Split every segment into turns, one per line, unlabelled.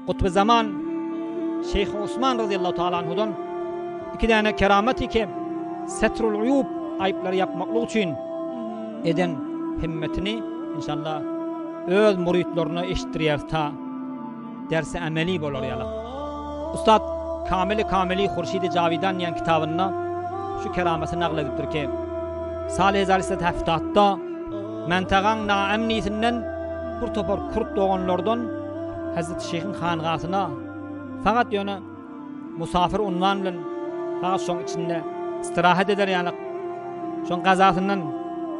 kutb-i zaman Şeyh Osman radıyallahu teala anhudan iki tane kerameti ki setrul uyub ayıpları yapmaklık için eden himmetini inşallah öz muritlerine eşittiriyar ta dersi ameli bolur yalan. Ustad Kamili Hurşid-i Cavidan diyen kitabında şu kerameti naklediptir ki Salih 1970'da mentağın naemnisinden bir topar Kürt doğanlardan Hz.Şeyh'in hangasına fakat yönü musafir unvanla fakat son içinde istirahat eder yalık son gazasından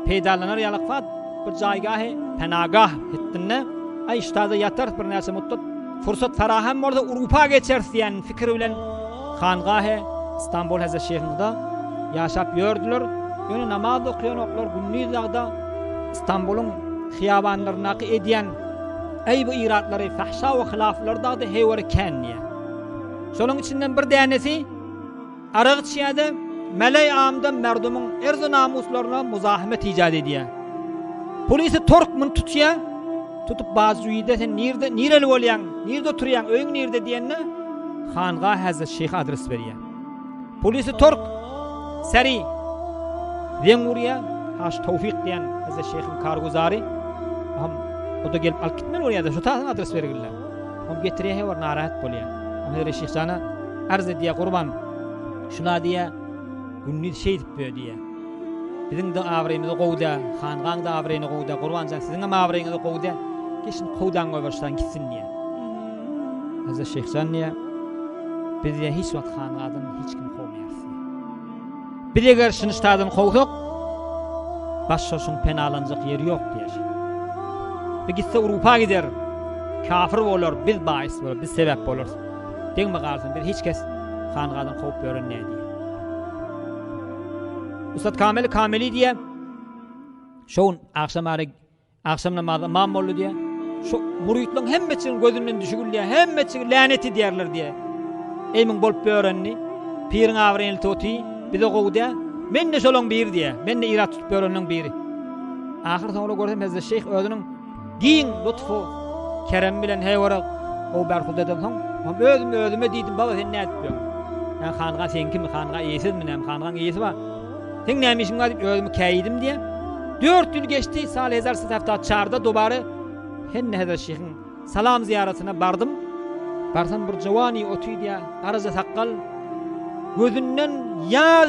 peydalanır yalık fakat bir caygahı penagah ettiğinde ay iştada yatar bir neyse mutlu fırsat ferahem orada Urup'a geçer diyen fikir bilen hangahı İstanbul Hz.Şeyh'inde yaşap gördüler. Yönü namaz okuyan oklar günlüğü dağda İstanbul'un hiyabanlarına ediyen ey bu iratları fahşa ve hilafları dağda heyveri kenniye. Şolun içinden bir tanesi Arıqçı'da melek amda merdumun erz namuslarına muzahimet icat ediyor. Polisi tork tutuyor. Tutup bazı üyede sen nereli olayan, nerede oturuyan, öyün nerede diyenine Hangah Hz.Şeyh adres veriyor. Polisi tork seri Venguriya haş tevfik diyen Hz.Şeyh'in karguzarı o da gelip alıp gitmen oraya da şu taraftan adres verirler. Onu getiriyor var narahat boluyor. Hz.Şeyh sana arz ediyor kurban şuna diye günlü şey diyor diye. Bizim de avreyimizi kovda, Hangah'ın da avreyini kovda, kurbancan sizin de avreyinizi kovda. Geçin kovdan koyvaştan gitsin diye. Hz.Şeyh can diye biz diye hiç vakit Hangah'dan hiç kim kovmayasın. Bir de karşını iştahdan kovduk başşoşun penalanacak yeri yok diye. Ve gitse Urup'a gider kafir olur, biz bahis olur, biz sebep olur. Değil mi karşın bir hiç kes Hangah'dan kovup görün ne diye. Ustad Kamili diye şoğun akşam namazı mamollu diye şu muritlerin hemmetçinin gözünden düşükül diye hemmetçinin laneti diyerler diye eymin bolup öğrenni pirin avreyni toti bir de kovu diye men de şolun bir diye men de irat tutup öğreninin biri ahir sonra görsem Hz.Şeyh özünün din lütfu kerem bilen heyvara o berkul dedim özüme dedim baba sen ne etmiyorsun yani Hangah sen kim Hangah iyisiz mi nem Hangah'ın iyisi var sen neymişsin deyip özümü kaydım diye 4 yıl geçti Salih 1970'da çağırdı dobarı henne Hz.Şeyh'in salam ziyaretine bardım barsam bir cevani otuy diye araca sakkal gözünden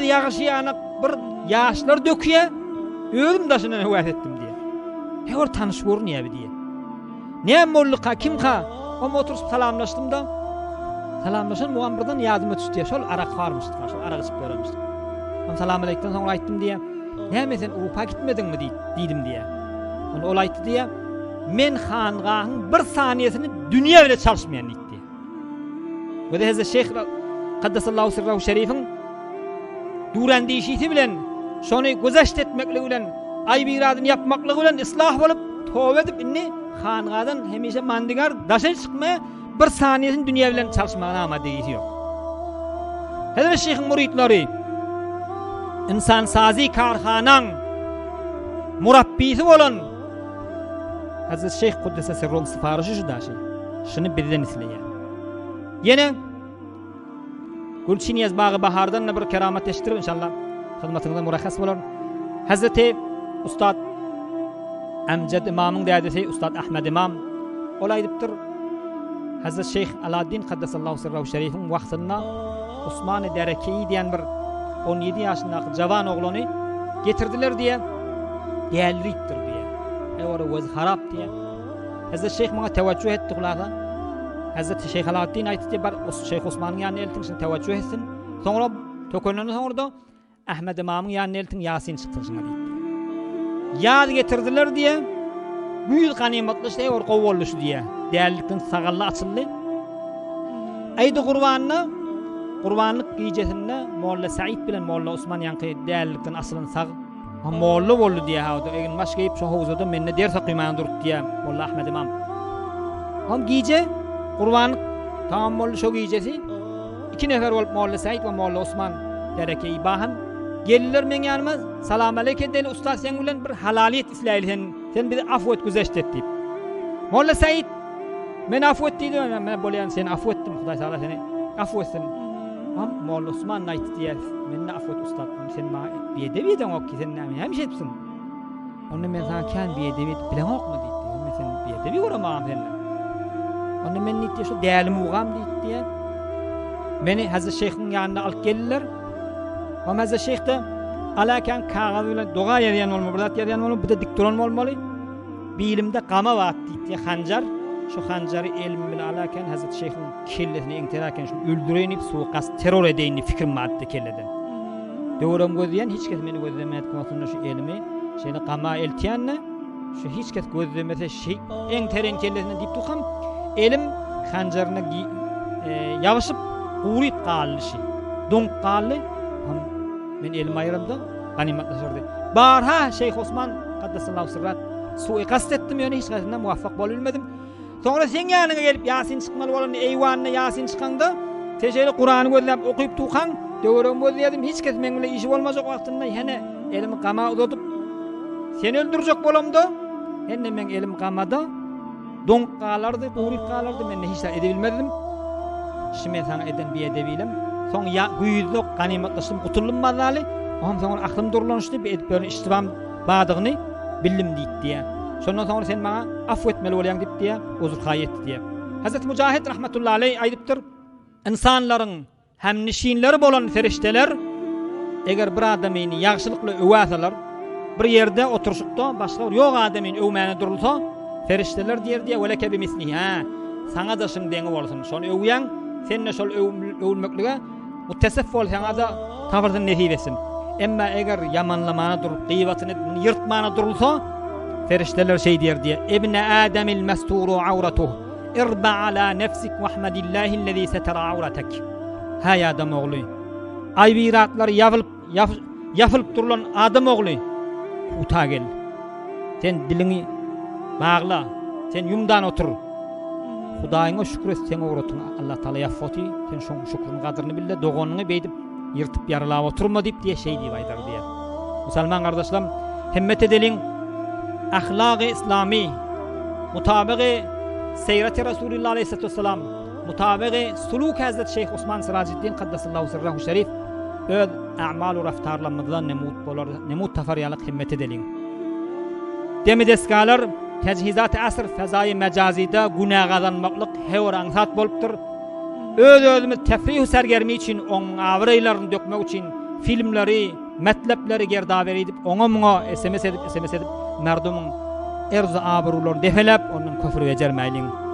yağışı yanık bir yaşlar döküyor ölüm taşından hüvet ettim diye hevor tanış görünüyor bir diye ne molluka kimka ama oturup salamlaştım da salamlaşan muamberdan yardım etişti şol arak varmıştı şol arak içip öğrenmiştim selam aleykten sonra ayttım diye ne sen Urup'a gitmedin mi dedim diye onu olaydı diye men Hangah'ın bir saniyesini dünya bile çalışmayan diye ve de Hz.Şeyh Kaddesallahu sirrahu şerifin duran değişiti bilen şonu gözeşt etmekle bilen ayıp iradını yapmakla bilen ıslah olup tövbe edip inni Hangah'dan hemişe mandigar daşa çıkmaya bir saniyesini dünya bile çalışmaya amadeyisi yok. Hz.Şeyh'in muritleri insan sazi karhanan murabbisi olan Hz.Şeyh Kuddese sirruhun sifarişi şu da şey. Şunu birden isleye. Yine Gülçin yazbağı bahardan bir keramet eşittir inşallah. Hizmetinde murakhas olur. Hazreti Ustad Amcad İmam'ın dedesi Ustad Ahmed İmam olaydıptır. Hz.Şeyh الدین Kaddesallahu sirrahu şerifin vaktında Osman Derekeyi diyen bir 17 yaşındaki cavan oğlanı getirdiler diye değerliyiptir diye. Evara vaz harap diye. Hz.Şeyh bana teveccüh etti kulağına. Hz.Şeyh الدین aytti diye Şeyh Osman'ın yanına eltin için teveccüh etsin. Sonra tökönünün sonra da Ahmed İmam'ın yanına eltin Yasin çıktı şimdi deyip. Yad getirdiler diye büyük ganimetli şey var kovulmuş diye. Değerlikten sağallı açıldı. Aydı kurbanlık gecesinde Molla Said bilen Molla Osman yankı değerlikten asılın sağ Molla oldu diye havada egin başka ip şu havuzada menne derse kıymayan durup diye Molla Ahmed İmam. Ham gece kurbanlık tamam Molla şu gecesi 2 nefer olup Molla Said ve Molla Osman derekeyi baham gelirler men yanıma salam aleyke deli ustaz sen bilen bir halaliyet islayli sen bir afvet güzeşt et deyip. Molla Said Men affet diýdi, men bolýan seni affetdim, Hudaý taala seni affetsin. Molla Osman aýtdy diýär, meni affet ustad, sen maňa bedebi eden ok ki sen näme hemşe etsin. Onu men sana kan bedebi bilen okma diýdi. Men sen bedebi göremem seni. Onu men nitdi şu dälim ugam diýdi diýär. Meni Hz.Şeyh'in ýanyna alyp geldiler. O Hz.Şeyh de alakan kağız bilen doga ýerýän bolmaly, bidat ýerýän bolmaly, bu da dik duran bolmaly. Bilimde gama wagt diýdi hanjar. Şu hanjary elim bilen alakan Hz.Şeyh'in kellesini eňteraken şu öldüreýinip suuqas terror edeýini fikrim madde kelleden. Döwrem gözleýän hiç kes meni gözlemädi konusyna şu elimi, şeýle gama eltýänne, şu hiç kes gözlemese şey eň teren kellesine diýip tukam, elim hanjaryna ýabyşyp uğrayıp qallyşy. Donk qally, men elim aýrymda ganimatlaşyrdy. Barha Şeýh Osman qaddasallahu sirrat suiqast etdim, ýöne hiç gaýryndan muwaffaq bolulmadım. Sonra sen ýanyna gelip Yasin çykmaly bolan eýwanyna Yasin çykanda, teşeýle Qur'any gözläp okyp tuğan, döwrem gözleýärdim, hiç kes men bilen işi bolmajak wagtynda hene elimi gama uzatyp seni öldürjek bolamda, hene men elim gamada donk galardy, uğrayıp galardy, men hiç edebilmedim. Şimdi sana eden bir edebilim. Son ya güýüzlük ganimatlaşdym, gutulum bazaly. Oňam soňra aklym durlanşdy, bir edip böyle iştibam badygyny bildim diýdi diýär. Şondan soňra sen maňa affetmeli bolýan diýip diýär, özür haýetdi diýär. Hazrat Mujahid rahmetullahi aleyh aýdypdyr, insanlaryň hemnişinleri bolan ferişteler eger bir adamyny ýagşylykly öwäseler, bir ýerde oturşykda başga bir ýok adamyny öwmäne durulsa, ferişteler diýer diýär, "Weleke bi mislihi." Saňa da şuň deňi bolsun. Şonu öwýän senne şol övülmeklige muttasaf bolsaňa da tabardan nefi besin. Emma eger yamanlamana durup gıybatını yırtmana durulsa ferişteler şey diýer diye ibne adamil masturu auratuh irba ala nefsik vahmedillahi'llezî setara auratek. Hay adam oğlu aybiratlar yapılıp durulan adam oğlu uta gel. Sen dilini bağla, sen yumdan otur. Hudaýyňa şükür etseň ogratyn Allah taala ýafaty, sen şoň şükürniň gadryny bilde, doganyny beýdip ýyrtyp ýaralap oturma diýip diýe şey diýip aýdar diýer. Musulman gardaşlarym, himmet edeliň ahlak-ı islami mutabaky seýreti Rasulullah aleyhissalatu vesselam, mutabaky suluk Hz.Şeyh Osman Sıraceddin qaddasallahu sirrahu şerif öz a'mal we raftarlarymyzdan nemut bolar, nemut tafaryalyk himmet edeliň. Demideskalar tejhizat-ı asr fezai mecazida günah gazanmaklyk hewr aňsat bolupdyr. Öz-özümiz tefrih sergermi için oň awraýlaryny dökmek için filmleri, metlepleri gerdaberi edip, oňa SMS edip merdumuň erza abrularyny defelep, onuň köfür bejermäýliň.